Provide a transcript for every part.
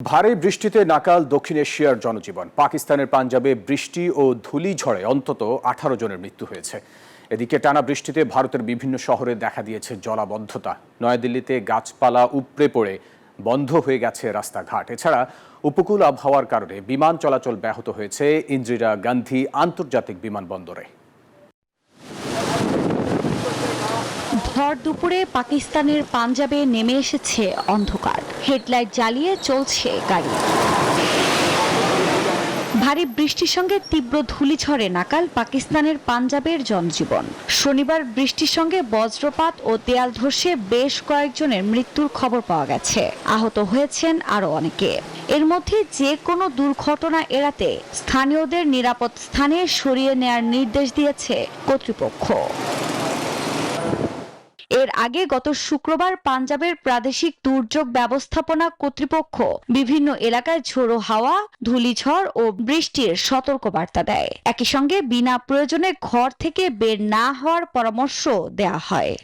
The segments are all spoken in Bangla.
ভারী বৃষ্টিতে নাকাল দক্ষিণ এশিয়ার জনজীবন। পাকিস্তানের পাঞ্জাবে বৃষ্টি ও ধূলিঝড়ে অন্তত 18 জনের মৃত্যু হয়েছে। এদিকে টানা বৃষ্টিতে ভারতের বিভিন্ন শহরে দেখা দিয়েছে জলাবদ্ধতা। নয়াদিল্লিতে গাছপালা উপড়ে পড়ে বন্ধ হয়ে গেছে রাস্তাঘাট। এছাড়া উপকূল আবহাওয়ার কারণে বিমান চলাচল ব্যাহত হয়েছে ইন্দিরা গান্ধী আন্তর্জাতিক বিমানবন্দরে। ভর দুপুরে পাকিস্তানের পাঞ্জাবে নেমে এসেছে অন্ধকার। হেডলাইট জ্বালিয়ে চলছে গাড়ি। ভারী বৃষ্টির সঙ্গে তীব্র ধূলিঝড়ে নাকাল পাকিস্তানের পাঞ্জাবের জনজীবন। শনিবার বৃষ্টির সঙ্গে বজ্রপাত ও দেয়াল ধসে বেশ কয়েকজনের মৃত্যুর খবর পাওয়া গেছে। আহত হয়েছেন আরও অনেকে। এর মধ্যে যে কোনো দুর্ঘটনা এড়াতে স্থানীয়দের নিরাপদ স্থানে সরিয়ে নেয়ার নির্দেশ দিয়েছে কর্তৃপক্ষ। এর আগে গত শুক্রবার পাঞ্জাবের প্রাদেশিক দুর্যোগ ব্যবস্থাপনা কর্তৃপক্ষ বিভিন্ন এলাকায় ঝোড়ো হাওয়া, ধূলিঝড় ও বৃষ্টির সতর্কবার্তা দেয়। একই সঙ্গে বিনা প্রয়োজনে ঘর থেকে বের না হওয়ার পরামর্শ দেয়া হয়।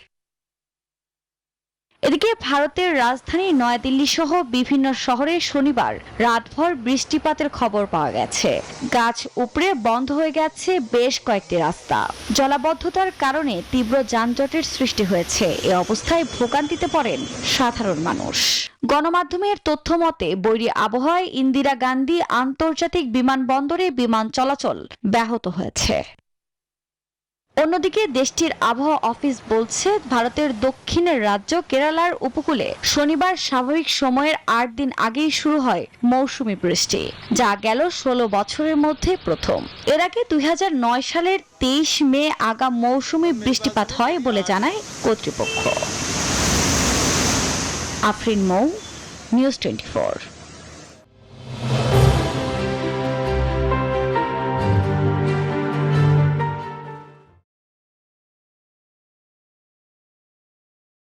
এদিকে ভারতের রাজধানী নয়াদিল্লি সহ বিভিন্ন শহরে শনিবার রাতভর বৃষ্টিপাতের খবর পাওয়া গেছে। গাছ উপড়ে বন্ধ হয়ে গেছে বেশ কয়েকটি রাস্তা। জলাবদ্ধতার কারণে তীব্র যানজটের সৃষ্টি হয়েছে। এ অবস্থায় ভোগান্তিতে পড়েন সাধারণ মানুষ। গণমাধ্যমের তথ্য মতে বৈরী আবহাওয়ায় ইন্দিরা গান্ধী আন্তর্জাতিক বিমানবন্দরে বিমান চলাচল ব্যাহত হয়েছে। অন্যদিকে দেশটির আবহাওয়া অফিস বলছে, ভারতের দক্ষিণের রাজ্য কেরালার উপকূলে শনিবার স্বাভাবিক সময়ের 8 দিন আগেই শুরু হয় মৌসুমি বৃষ্টি, যা গেল 16 বছরের মধ্যে প্রথম। এর আগে 2009 সালের 23 মে আগাম মৌসুমি বৃষ্টিপাত হয় বলে জানায় কর্তৃপক্ষ। আফরিন মৌ, নিউজ 24।